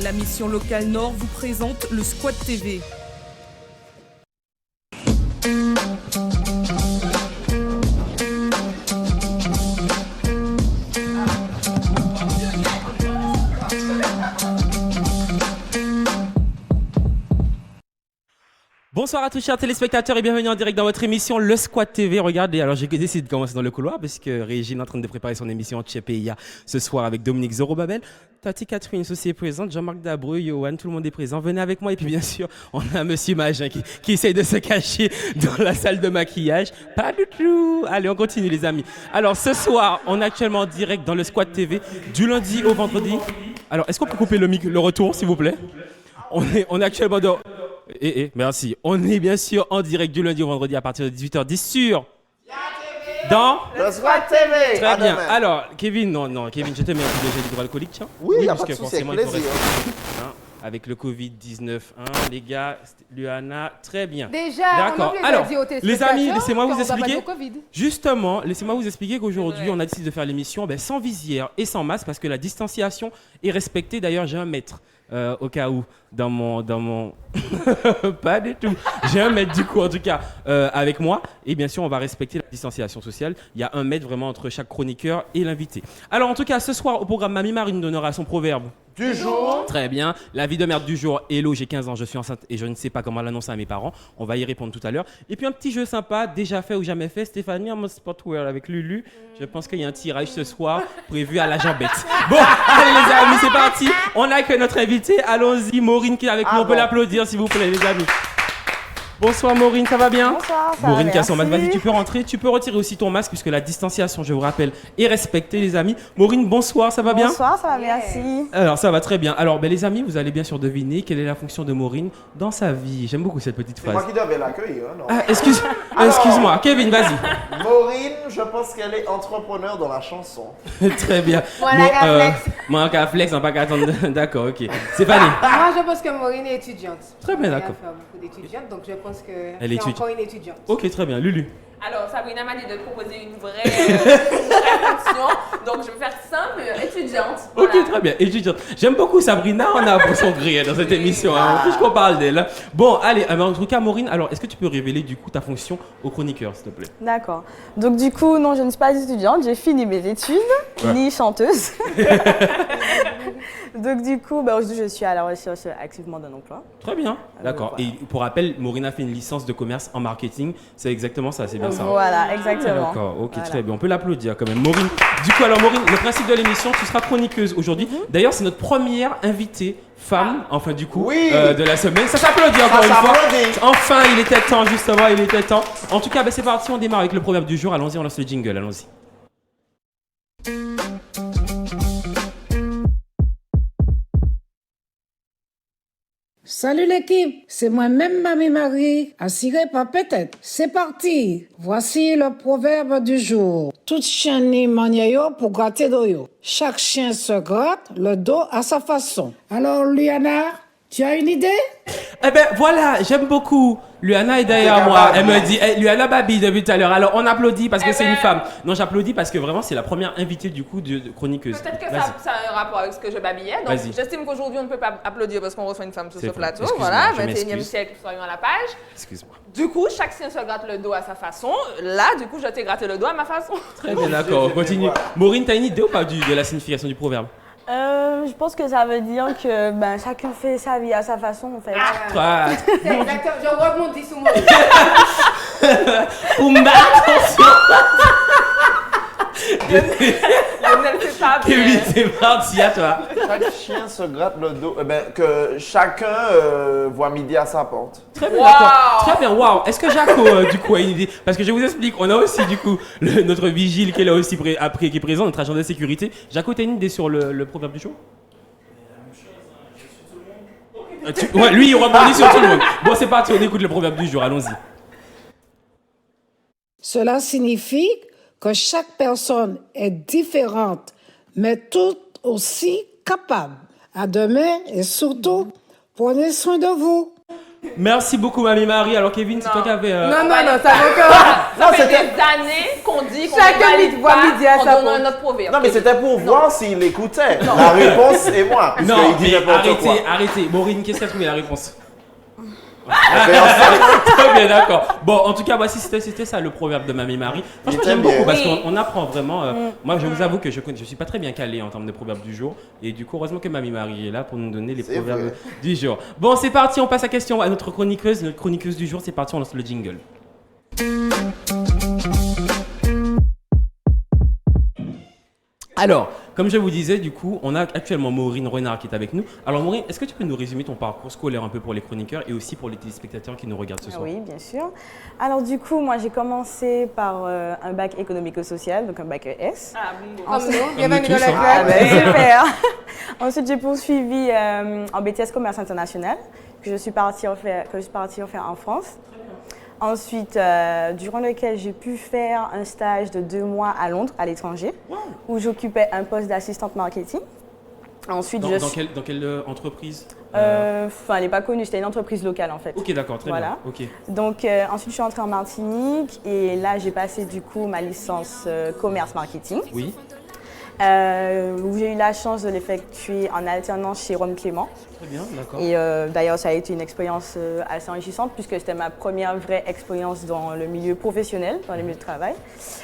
La mission locale Nord vous présente le Squat TV. Bonsoir à tous chers téléspectateurs et bienvenue en direct dans votre émission Le Squat TV. Regardez, alors j'ai décidé de commencer dans le couloir parce que Régine est en train de préparer son émission Tchépéia ce soir avec Dominique Zorobabel. Tati Catherine aussi est présente, Jean-Marc Dabreu, Johan, tout le monde est présent. Venez avec moi et puis bien sûr, on a Monsieur Magin qui essaye de se cacher dans la salle de maquillage. Pas du tout. Allez, on continue les amis. Alors ce soir, on est actuellement en direct dans Le Squat TV du lundi au vendredi. Alors, est-ce qu'on peut couper le retour s'il vous plaît? On est actuellement dans... merci. On est bien sûr en direct du lundi au vendredi à partir de 18h10 sur... Dans Le Squat TV. Très bien. Alors, Kevin, Kevin, je te mets un peu de gel hydroalcoolique, tiens. Oui, il n'y a pas parce de que souci, avec forcément, il plaisir. faut rester, avec le Covid-19, les gars, Luana, très bien. Déjà, d'accord. On Alors, dit aux les amis, téléspectateurs laissez-moi vous qu'on va pas expliquer. au Covid. Justement, laissez-moi vous expliquer qu'aujourd'hui, on a décidé de faire l'émission sans visière et sans masque parce que la distanciation est respectée. D'ailleurs, j'ai un mètre. Au cas où, dans mon... Pas du tout. J'ai un mètre du coup, en tout cas, avec moi. Et bien sûr, on va respecter la distanciation sociale. Il y a un mètre vraiment entre chaque chroniqueur et l'invité. Alors, en tout cas, ce soir, au programme, Mamie Marine nous donnera son proverbe. Du jour. Très bien. La vie de merde du jour. Hello, j'ai 15 ans, je suis enceinte et je ne sais pas comment l'annoncer à mes parents. On va y répondre tout à l'heure. Et puis un petit jeu sympa, déjà fait ou jamais fait. Stéphanie en mode sportwear avec Lulu. Je pense qu'il y a un tirage ce soir prévu à la jambette. Bon, allez les amis, c'est parti. On a que notre invité. Allons-y, Maureen qui est avec nous. On peut l'applaudir s'il vous plaît les amis. Bonsoir Maureen, ça va bien? Bonsoir, ça Maureen va, qui a son masque, merci. vas-y tu peux rentrer, tu peux retirer aussi ton masque puisque la distanciation, je vous rappelle, est respectée les amis. Maureen, bonsoir, ça va bien? Bonsoir, ça va, merci. Alors ça va très bien. Alors les amis, vous allez bien sûr deviner quelle est la fonction de Maureen dans sa vie. J'aime beaucoup cette petite C'est phrase. moi qui devais l'accueillir, non? Ah, excuse-moi, Kevin, vas-y. Maureen, je pense qu'elle est entrepreneur dans la chanson. Très bien. Moi, qu'à flex, on pas qu'à attendre. D'accord, ok. C'est pas né. Moi, je pense que Maureen est étudiante. Très bien, d'accord. Elle a fait beaucoup d'étudiantes, donc je pense que Elle est c'est encore une étudiante. Ok, très bien. Lulu. Alors, Sabrina m'a dit de proposer une vraie fonction, donc je vais faire simple, étudiante. Voilà. Ok, très bien. Étudiante. J'aime beaucoup Sabrina, on a pour son gré dans cette émission. Hein. En plus qu'on parle d'elle. Bon, allez, en tout cas, Maureen, alors est-ce que tu peux révéler du coup ta fonction au chroniqueur, s'il te plaît? D'accord. Donc du coup, non, je ne suis pas étudiante, j'ai fini mes études, ni chanteuse. Donc du coup, je suis à la recherche activement d'un emploi. Très bien, d'accord. Voilà. Et pour rappel, Maureen a fait une licence de commerce en marketing. C'est exactement ça, c'est bien ça. Voilà, exactement. D'accord, ok, Voilà. très bien. On peut l'applaudir quand même. Maureen, du coup, alors Maureen, le principe de l'émission, tu seras chroniqueuse aujourd'hui. D'ailleurs, c'est notre première invitée femme, enfin du coup, Oui. de la semaine. Ça s'applaudit encore une fois. s'applaudit. Enfin, il était temps, justement, il était temps. En tout cas, c'est parti, on démarre avec le proverbe du jour. Allons-y, on lance le jingle, allons-y. Salut l'équipe, c'est moi-même Mamie Marie, assurée par peut-être. C'est parti, voici le proverbe du jour. Tout chien ni maniayo pour gratter d'oyo. Chaque chien se gratte le dos à sa façon. Alors Liana, tu as une idée? Eh ben voilà, j'aime beaucoup. Luana est derrière moi. Elle me dit, Luana babille depuis tout à l'heure. Alors on applaudit parce que c'est une femme. Non, j'applaudis parce que vraiment c'est la première invitée du coup de chroniqueuse. Peut-être que Vas-y. ça a un rapport avec ce que je babillais. Donc Vas-y. j'estime qu'aujourd'hui on ne peut pas applaudir parce qu'on reçoit une femme sur C'est ce bon. plateau. Excuse-moi, Voilà, je 21e m'excuse. siècle, soyons à la page. Excuse-moi. Du coup, chaque chien se gratte le dos à sa façon. Là, du coup, je t'ai gratté le dos à ma façon. Très bien, d'accord, on continue. Maureen, t'as une idée ou pas de la signification du proverbe? Je pense que ça veut dire que chacun fait sa vie à sa façon en fait. Ah, C'est exactement. Je rebondis sur Maureen. Oumba, attention. Lionel, c'est pas bien. Kevin, c'est parti à toi. Chaque chien se gratte le dos. Que chacun voit midi à sa porte. Très bien, Wow. d'accord. Très bien, waouh. Est-ce que Jaco, du coup, a une idée? Parce que je vous explique, on a aussi, du coup, notre vigile qui est là aussi qui est présent, notre agent de sécurité. Jaco, t'as une idée sur le proverbe du jour? Ouais, lui, il rebondit sur tout le monde. Bon, c'est parti, on écoute le proverbe du jour, allons-y. Cela signifie que chaque personne est différente, mais toutes aussi capable. À demain et surtout, prenez soin de vous. Merci beaucoup, Mamie Marie. Alors, Kevin, c'est toi qui avais. Non, ça va encore. Ça fait des années qu'on dit qu'on Chacun valide voit pas midi à en sa donnant porte. un autre proverbe. Non, mais c'était pour voir s'il écoutait. La réponse est moi. Non, Puisqu'il dit mais n'importe quoi. arrêtez. Maureen, qu'est-ce qu'elle a trouvé la réponse? Réponse. Très bien, d'accord. Bon, en tout cas, voici, c'était ça le proverbe de Mamie Marie. Franchement, Il j'aime était beaucoup bien. parce qu'on apprend vraiment. Moi, je vous avoue que je suis pas très bien calé en termes de proverbes du jour. Et du coup, heureusement que Mamie Marie est là pour nous donner les C'est proverbes vrai. du jour. Bon, c'est parti, on passe à question à notre chroniqueuse. Notre chroniqueuse du jour, c'est parti, on lance le jingle. Alors, comme je vous disais, du coup, on a actuellement Maureen Renard qui est avec nous. Alors, Maureen, est-ce que tu peux nous résumer ton parcours scolaire un peu pour les chroniqueurs et aussi pour les téléspectateurs qui nous regardent ce soir? Oui, bien sûr. Alors du coup, moi j'ai commencé par un bac économico-social, donc un bac ES. Ah, bingo. Comme nous, Comme bienvenue nous dans tous, la hein. classe. Super. Ensuite, j'ai poursuivi en BTS Commerce International, que je suis partie en faire en France. Ensuite, durant lequel j'ai pu faire un stage de 2 mois à Londres, à l'étranger, où j'occupais un poste d'assistante marketing. Ensuite, Dans quelle entreprise? Enfin, elle n'est pas connue, c'était une entreprise locale en fait. Ok, d'accord, très Voilà. bien. Ok. Donc ensuite, je suis entrée en Martinique et là, j'ai passé du coup ma licence commerce marketing, Oui, où j'ai eu la chance de l'effectuer en alternance chez Rome Clément. très bien, d'accord. Et d'ailleurs, ça a été une expérience assez enrichissante puisque c'était ma première vraie expérience dans le milieu professionnel, dans le milieu de travail.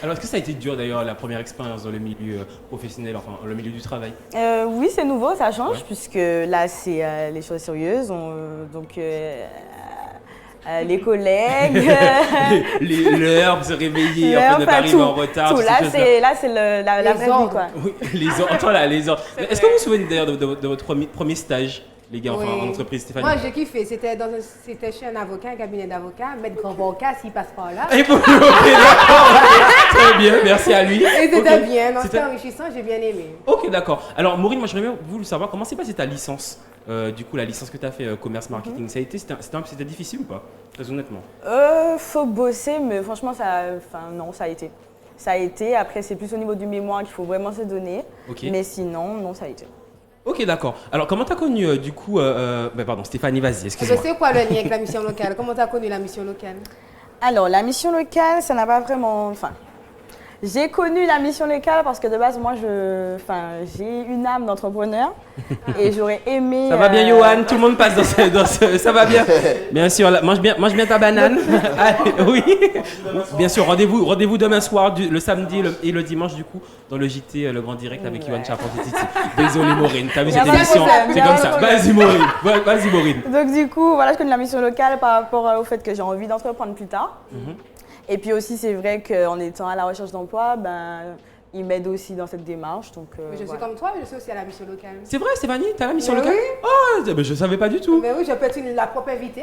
Alors, est-ce que ça a été dur d'ailleurs la première expérience dans le milieu professionnel, enfin le milieu du travail? Oui, c'est nouveau, ça change Ouais. puisque là, c'est les choses sérieuses. Les collègues, L'heure, se réveiller, l'heure, enfin, ne pas enfin, arriver tout, en retard. tout. toutes ces Là, choses-là. c'est la Les vraie vie, ordres. quoi. Oui, les ordres. Attends là, les ordres. Est-ce que vous vous souvenez d'ailleurs de votre premier stage, les gars, enfin Oui. en entreprise, Stéphanie? Moi, j'ai kiffé. C'était chez un avocat, un cabinet d'avocat, maître grand avocat, s'il passe par là. Et ok, d'accord. Très bien, merci à lui. Et c'était Ok. bien, non, C'était- c'était enrichissant, j'ai bien aimé. Ok, d'accord. Alors, Maureen, moi, j'aimerais bien voulu savoir comment s'est passée ta licence. Du coup, la licence que tu as fait commerce marketing, ça a été, c'était difficile ou pas? Très honnêtement. Faut bosser, mais franchement, non, ça a été. Ça a été. Après, c'est plus au niveau du mémoire qu'il faut vraiment se donner. Ok. Mais sinon, non, ça a été. Ok, d'accord. Alors, comment tu as connu, du coup. Pardon, Stéphanie, vas-y, Je excuse-moi. sais quoi le lien avec la mission locale. Comment tu as connu la mission locale? Alors, la mission locale, ça n'a pas vraiment. Enfin, j'ai connu la mission locale parce que de base, moi, j'ai une âme d'entrepreneur et j'aurais aimé. Ça va bien, Johan? Tout le monde passe dans ce. Ça va bien? Bien sûr, là, mange bien ta banane. Allez, oui. Bien sûr, rendez-vous demain soir, le samedi et le dimanche, du coup, dans le JT, le grand direct avec Johan Charpentier-Titi. Désolé, Maureen, t'as vu Y a cette pas de émission? problème, C'est y a comme pas ça. de problème. Vas-y, Maureen. Vas-y, Maureen. Donc, du coup, voilà, je connais la mission locale par rapport au fait que j'ai envie d'entreprendre plus tard. Et puis aussi, c'est vrai qu'en étant à la recherche d'emploi, il m'aide aussi dans cette démarche. Donc, Mais je suis voilà. comme toi, je suis aussi à la mission locale. C'est vrai, Stéphanie? T'as la mission Mais locale? oui. Oh, je savais pas du tout. Mais oui, je peux être la propre invitée.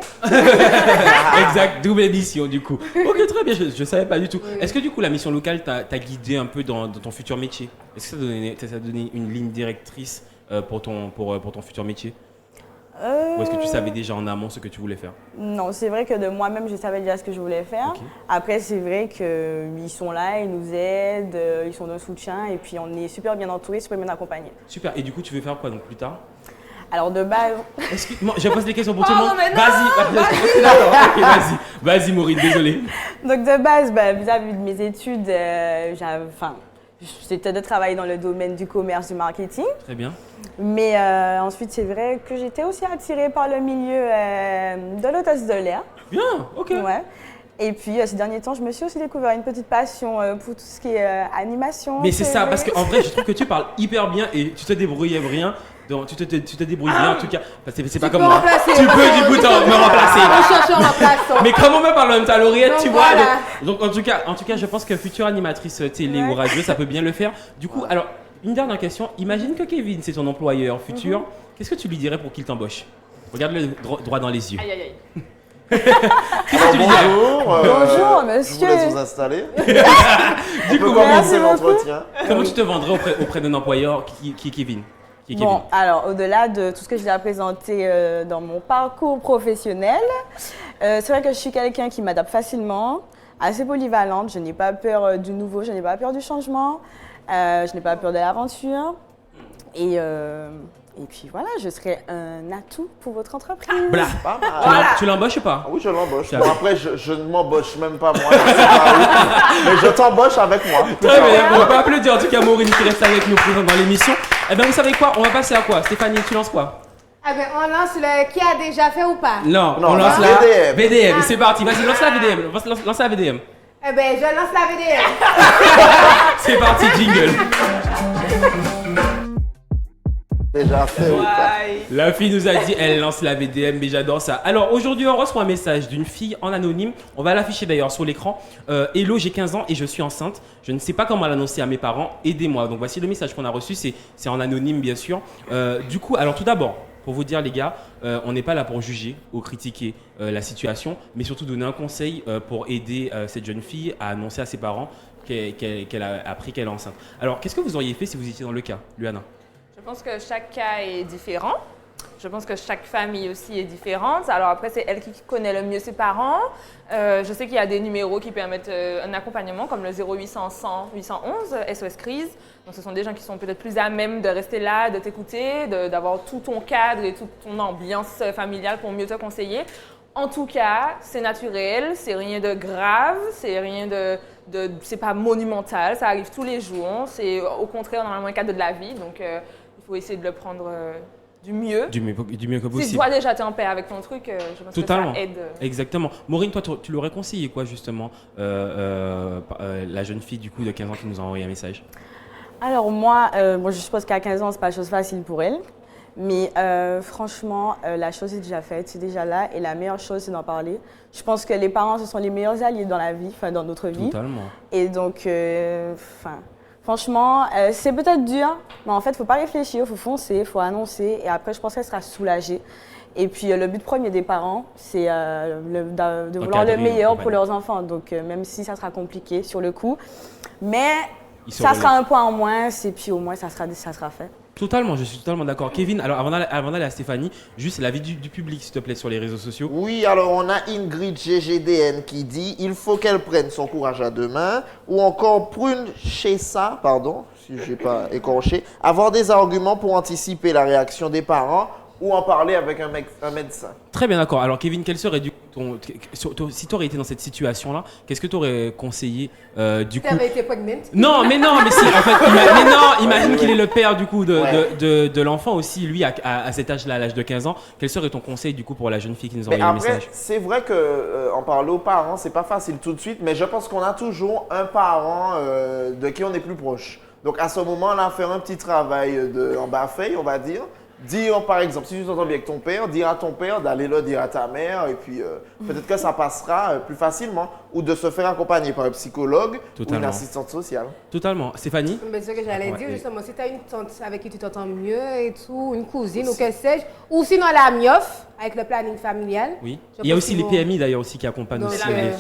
Exact, double émission du coup. Ok, très bien, je savais pas du tout. Est-ce que du coup la mission locale t'a guidé un peu dans ton futur métier? Est-ce que ça t'a donné une ligne directrice pour ton futur métier? Ou est-ce que tu savais déjà en amont ce que tu voulais faire? Non, c'est vrai que de moi-même, je savais déjà ce que je voulais faire. Ok. Après, c'est vrai qu'ils sont là, ils nous aident, ils sont d'un soutien et puis on est super bien entourés, super bien accompagnés. Super, et du coup tu veux faire quoi donc plus tard? Alors de base, Excuse-moi, je pose des questions pour tout le Oh, monde. mais non, Vas-y, d'accord, ok, vas-y Maureen, désolé. donc de base, vis-à-vis de mes études, c'était de travailler dans le domaine du commerce, du marketing. Très bien. Mais ensuite, c'est vrai que j'étais aussi attirée par le milieu de l'hôtesse de l'air. Bien, ok. Ouais. Et puis ces derniers temps, je me suis aussi découvert une petite passion pour tout ce qui est animation. Mais c'est ça, télé. parce qu'en vrai, je trouve que tu parles hyper bien et tu te débrouilles bien. Donc, tu te débrouilles bien en tout cas. Parce que c'est pas Tu comme peux moi. remplacer. Tu peux du coup me remplacer. On cherche un remplaçant. Mais comment me parle en même temps à l'oreillette, Donc tu vois. voilà. Donc en tout cas, je pense que future animatrice télé ou radio, ça peut bien le faire. Du coup, alors, une dernière question. Imagine que Kevin, c'est ton employeur futur. Qu'est-ce que tu lui dirais pour qu'il t'embauche? Regarde-le droit dans les yeux. Aïe, aïe, aïe. Alors, bonjour. Bonjour, Je monsieur. vous laisse vous installer. Du On peut coup, commencer merci beaucoup. l'entretien. comment tu te vendrais auprès d'un employeur qui est Kevin? Qui est Kevin. Bon, alors au-delà de tout ce que je l'ai présenté dans mon parcours professionnel, c'est vrai que je suis quelqu'un qui m'adapte facilement, assez polyvalente. Je n'ai pas peur du nouveau, je n'ai pas peur du changement, je n'ai pas peur de l'aventure. Et puis voilà, je serai un atout pour votre entreprise. Blah. Pas mal. Tu l'embauches ou pas? Ah oui, je l'embauche. Ça Bon, va. après, je ne m'embauche même pas moi. Je sais pas où. Mais je t'embauche avec moi. Très bien, on va applaudir en tout cas Maureen qui reste avec nous présente dans l'émission. Eh bien, vous savez quoi? On va passer à quoi? Stéphanie, tu lances quoi? Ah ben, on lance le qui a déjà fait ou pas. Non, Non, on lance la la VDM. VDM. C'est parti, vas-y, lance la VDM. Lance la VDM. Eh ben, je lance la VDM. C'est parti, jingle. Déjà fait ou pas? La fille nous a dit, elle lance la VDM, mais j'adore ça. Alors aujourd'hui, on reçoit un message d'une fille en anonyme. On va l'afficher d'ailleurs sur l'écran. Hello, j'ai 15 ans et je suis enceinte. Je ne sais pas comment l'annoncer à mes parents. Aidez-moi. Donc voici le message qu'on a reçu. C'est en anonyme, bien sûr. Du coup, alors tout d'abord, pour vous dire les gars, on n'est pas là pour juger ou critiquer la situation, mais surtout donner un conseil pour aider cette jeune fille à annoncer à ses parents qu'elle a appris qu'elle est enceinte. Alors, qu'est-ce que vous auriez fait si vous étiez dans le cas, Luana? Je pense que chaque cas est différent. Je pense que chaque famille aussi est différente. Alors après, c'est elle qui connaît le mieux ses parents. Je sais qu'il y a des numéros qui permettent un accompagnement, comme le 0800 100 811 SOS Crise. Donc ce sont des gens qui sont peut-être plus à même de rester là, de t'écouter, d'avoir tout ton cadre et toute ton ambiance familiale pour mieux te conseiller. En tout cas, c'est naturel, c'est rien de grave, c'est rien c'est pas monumental, ça arrive tous les jours. C'est au contraire normalement un cadre de la vie, donc il faut essayer de le prendre du mieux. Du mieux que Si possible. toi déjà t'es en paix avec ton truc, je pense Totalement. que ça aide. Exactement. Maureen, toi, tu l'aurais conseillé quoi justement la jeune fille du coup de 15 ans qui nous a envoyé un message? Alors moi, je suppose qu'à 15 ans, c'est pas chose facile pour elle. Mais franchement, la chose est déjà faite, c'est déjà là. Et la meilleure chose, c'est d'en parler. Je pense que les parents, ce sont les meilleurs alliés dans la vie, enfin dans notre vie. Totalement. Et donc, franchement, c'est peut-être dur, mais en fait, il ne faut pas réfléchir, il faut foncer, il faut annoncer. Et après, je pense qu'elle sera soulagée. Et puis, le but premier des parents, c'est de vouloir le meilleur pour leurs enfants. Donc, même si ça sera compliqué sur le coup, mais ça sera un point en moins, et puis au moins, ça sera fait. Totalement, je suis totalement d'accord. Kevin, alors avant d'aller à Stéphanie, juste l'avis du public, s'il te plaît, sur les réseaux sociaux. Oui, alors on a Ingrid GGDN qui dit « Il faut qu'elle prenne son courage à deux mains » ou encore Prune Chessa, pardon, si je n'ai pas écorché, « avoir des arguments pour anticiper la réaction des parents ou en parler avec un médecin. » Très bien, d'accord. Alors Kevin, quel serait si tu aurais été dans cette situation-là, qu'est-ce que tu aurais conseillé du coup? Tu avais été pregnant. Non, mais si, en fait, imagine qu'il est le père du coup de l'enfant aussi, lui, à cet âge-là, à l'âge de 15 ans. Quel serait ton conseil du coup pour la jeune fille qui nous a envoyé le message? C'est vrai qu'en parler aux parents, c'est pas facile tout de suite, mais je pense qu'on a toujours un parent de qui on est plus proche. Donc à ce moment-là, faire un petit travail en bas-feuille, on va dire. Dire par exemple, si tu t'entends bien avec ton père, dire à ton père d'aller le dire à ta mère et puis peut-être que ça passera plus facilement ou de se faire accompagner par un psychologue ou une assistante sociale. Totalement. Stéphanie? Mais ce que j'allais dire Ouais. justement, si tu as une tante avec qui tu t'entends mieux et tout, une cousine ou que sais-je, ou sinon la MIOF avec le planning familial. Oui. Je Il y a pense aussi qu'ils les vont- PMI d'ailleurs aussi qui accompagnent Donc, aussi. c'est la même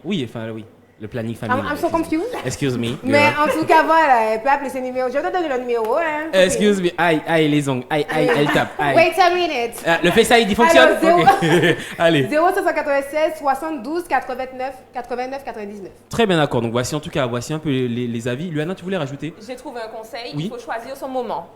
Oui. Le planning familial. I'm so confused. Excuse me. Mais girl. en tout cas, voilà, elle peut appeler ses numéros. Je vais te donner le numéro. Hein, Excuse me. Aïe, les ongles. Aïe, elle tape. Aïe. Wait a minute. Ah, le Face ID fonctionne? Alors, Ok. Allez. 0796 72 89 99. Très bien, d'accord. Donc voici un peu les avis. Luana, tu voulais rajouter? J'ai trouvé un conseil, Oui. il faut choisir son moment.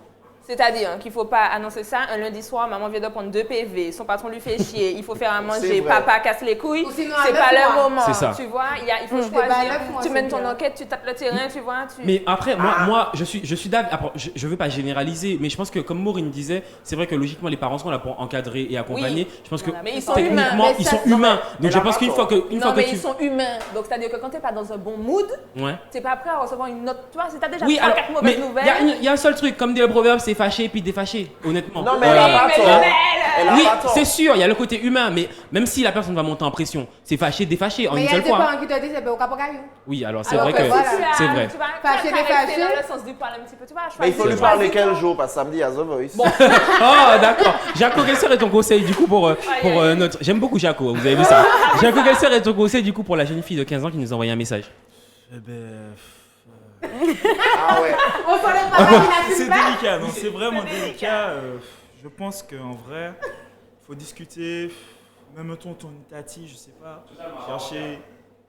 C'est-à-dire qu'il ne faut pas annoncer ça un lundi soir, maman vient de prendre 2 PV, son patron lui fait chier, il faut faire à C'est manger, vrai. papa casse les couilles. Ou sinon, C'est à pas 9 le mois. moment. C'est ça. Tu vois, il faut C'est pas à choisir. 9 mois, Tu c'est mènes ton bien. enquête, tu tapes le terrain, tu vois. Mais après, moi, je suis d'accord. Je veux pas généraliser, mais je pense que comme Maureen disait, c'est vrai que logiquement les parents sont là pour encadrer et accompagner. Oui. Je pense que Voilà, mais ils sont techniquement, humains. ils Mais sont ça, humains. Donc je elle a pense pas qu'une tort. fois que Non, mais tu ils sont humains. Donc c'est-à-dire que quand tu n'es pas dans un bon mood, ouais. tu n'es pas prêt à recevoir une note. Tu vois, si tu as déjà Oui, 3-4 alors, mais mauvaises nouvelles. il y a un seul truc, comme dit le proverbe, c'est fâché puis défâché, honnêtement. Non, mais elle a pas mais tort. Lionel, Elle a Oui, pas tort. c'est sûr, il y a le côté humain, mais même si la personne va monter en pression, c'est fâché, défâché en Mais une il y a seule des fois. parents qui te disent, c'est au capocaillou. Oui, alors c'est Alors vrai que que voilà. c'est vrai. Tu vas Fâché, caresser défâché. dans le sens du poil un petit peu. Tu vas Mais il faut choisir. lui parler Choisis quel ton- jour? Parce que samedi à The Voice. Oh, d'accord. Jaco, quel serait ton conseil du coup pour notre. J'aime beaucoup Jaco, vous avez vu ça. Jaco, quel serait ton conseil du coup pour la jeune fille de 15 ans qui nous a envoyé un message? Eh ben, Ah ouais. On s'en est pas c'est délicat, non, c'est vraiment délicat. Je pense qu'en vrai, il faut discuter, même ton tati, je sais pas, chercher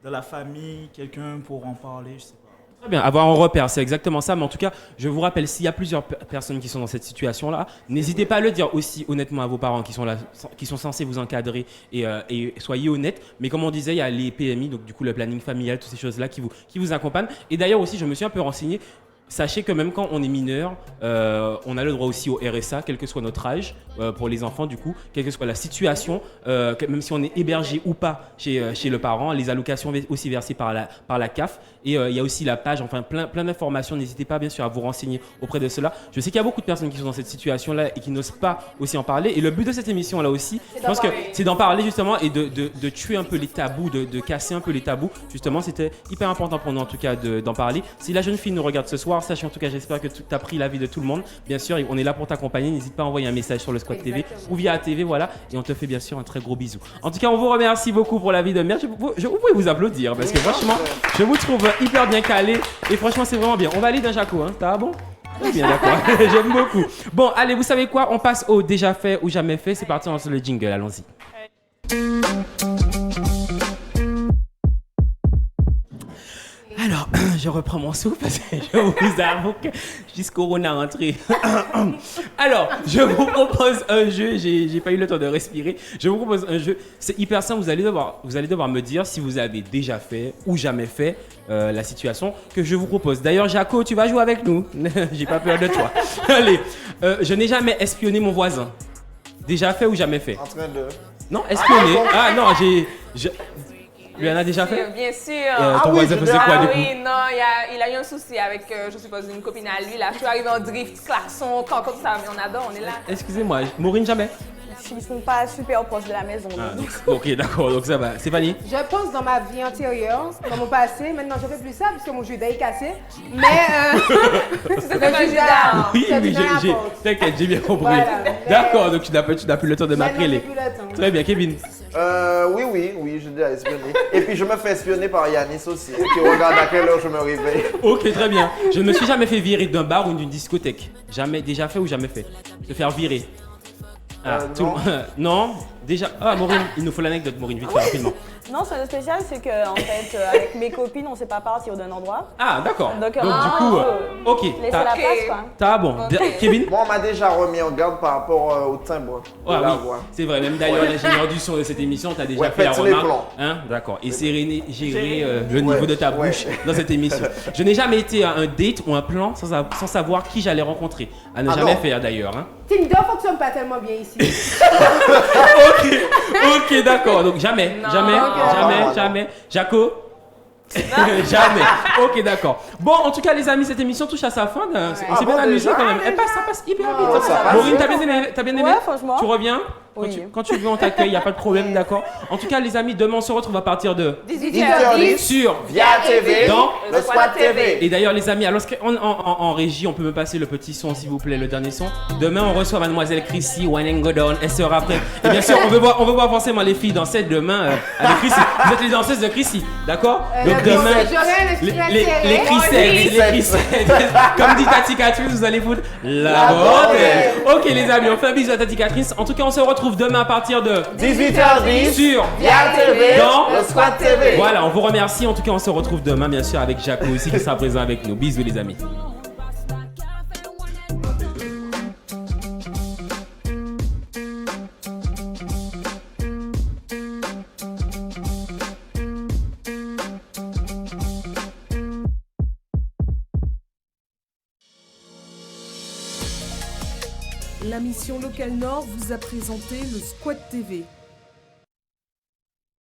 dans la famille quelqu'un pour en parler, je sais pas. Très bien, avoir un repère, c'est exactement ça. Mais en tout cas, je vous rappelle, s'il y a plusieurs personnes qui sont dans cette situation-là, n'hésitez pas à le dire aussi honnêtement à vos parents qui sont là, qui sont censés vous encadrer et soyez honnêtes. Mais comme on disait, il y a les PMI, donc du coup le planning familial, toutes ces choses-là qui vous accompagnent. Et d'ailleurs aussi, je me suis un peu renseigné. Sachez que même quand on est mineur, on a le droit aussi au RSA, quel que soit notre âge, pour les enfants du coup, quelle que soit la situation, même si on est hébergé ou pas chez le parent, les allocations aussi versées par la CAF. Et il y a aussi la page, enfin plein d'informations. N'hésitez pas bien sûr à vous renseigner auprès de cela. Je sais qu'il y a beaucoup de personnes qui sont dans cette situation-là et qui n'osent pas aussi en parler. Et le but de cette émission-là aussi, je pense que c'est d'en parler justement et de tuer un peu les tabous, de casser un peu les tabous. Justement, c'était hyper important pour nous en tout cas d'en parler. Si la jeune fille nous regarde ce soir, sache en tout cas, j'espère que tu as pris l'avis de tout le monde. Bien sûr, on est là pour t'accompagner. N'hésite pas à envoyer un message sur le Squad TV ou via ATV, voilà. Et on te fait bien sûr un très gros bisou. En tout cas, on vous remercie beaucoup pour l'avis de mère. Vous pouvez vous applaudir parce que franchement, je vous trouve hyper bien calé. Et franchement, c'est vraiment bien. On va aller d'un Jaco, hein. Ça va bon? Très bien, d'accord. J'aime beaucoup. Bon, allez, vous savez quoi? On passe au déjà fait ou jamais fait. C'est parti, on lance le jingle. Allons-y. Alors, je reprends mon souffle parce que je vous avoue que jusqu'au Corona rentré. Alors, je vous propose un jeu. J'ai pas eu le temps de respirer. Je vous propose un jeu. C'est hyper simple. Vous allez devoir me dire si vous avez déjà fait ou jamais fait la situation que je vous propose. D'ailleurs, Jaco, tu vas jouer avec nous. J'ai pas peur de toi. Allez, je n'ai jamais espionné mon voisin. Déjà fait ou jamais fait? En train de... Non, espionner. Ah non, lui en a déjà fait? Bien sûr. Ton voisin faisait quoi du coup? Oui, non, il a eu un souci avec, je suppose, une copine à lui. Là, je suis arrivée en drift, klaxon, quand comme ça, mais on adore, on est là. Excusez-moi, Maureen, jamais? Ils sont pas super proches de la maison. Ok, d'accord, donc ça va. Stéphanie? Je pense dans ma vie antérieure, dans mon passé, maintenant je fais plus ça puisque mon Judas est cassé. Mais c'est pas un Judas. Oui, t'inquiète, j'ai bien compris. Voilà, d'accord, donc tu n'as plus le temps de m'appeler. Très bien, Kevin? Oui, j'ai déjà espionné. Et puis je me fais espionner par Yanis aussi, qui regarde à quelle heure je me réveille. Ok, très bien. Je ne me suis jamais fait virer d'un bar ou d'une discothèque. Jamais, déjà fait ou jamais fait? Se faire virer. Non. Non, déjà. Ah, Maureen, il nous faut l'anecdote, Maureen, vite fait, rapidement. Non, ce spécial, c'est que en fait, avec mes copines, on sait pas partir d'un endroit. Ah, d'accord. Donc, du coup, ok. laisser la place, quoi. T'as bon. Kevin? Moi, on m'a déjà remis en garde par rapport au timbre de Ah, la oui, voix. c'est vrai. Même d'ailleurs, l'ingénieur du son de cette émission, t'as déjà Ouais, fait la faites les remarque. plans. Hein, d'accord. Et gérer le niveau de ta bouche dans cette émission. Je n'ai jamais été à un date ou un plan sans savoir qui j'allais rencontrer. À ne jamais faire d'ailleurs. Hein. Tinder fonctionne pas tellement bien ici. Ok, d'accord. Donc jamais. Jaco? Jamais. Ok, d'accord. Bon, en tout cas, les amis, cette émission touche à sa fin. On s'est bien amusé quand même. Ça passe hyper vite. Maureen, t'as bien aimé? Ouais, franchement. Tu reviens? Oui. Quand tu veux, on t'accueille, il n'y a pas de problème, d'accord? En tout cas, les amis, demain, on se retrouve à partir de 18h10 sur Via TV dans le Squad TV. Et d'ailleurs, les amis, alors en régie, on peut me passer le petit son, s'il vous plaît, le dernier son. Demain, on reçoit Mademoiselle Chrissy, One and Go Down. Elle sera après. Et bien sûr, on veut voir forcément les filles danser demain avec Chrissy. Vous êtes les danseuses de Chrissy, d'accord? Donc demain, les Chrissettes. Comme dit Tati Catherine, vous allez foutre la bordel. Ok, les amis, on fait un bisou à Tati Catherine. En tout cas, on se retrouve demain à partir de 18h10 sur Via TV dans le Squad TV. Voilà, on vous remercie. En tout cas, on se retrouve demain, bien sûr, avec Jaco aussi qui sera présent avec nous. Bisous, les amis. La mission Local Nord vous a présenté le Squad TV.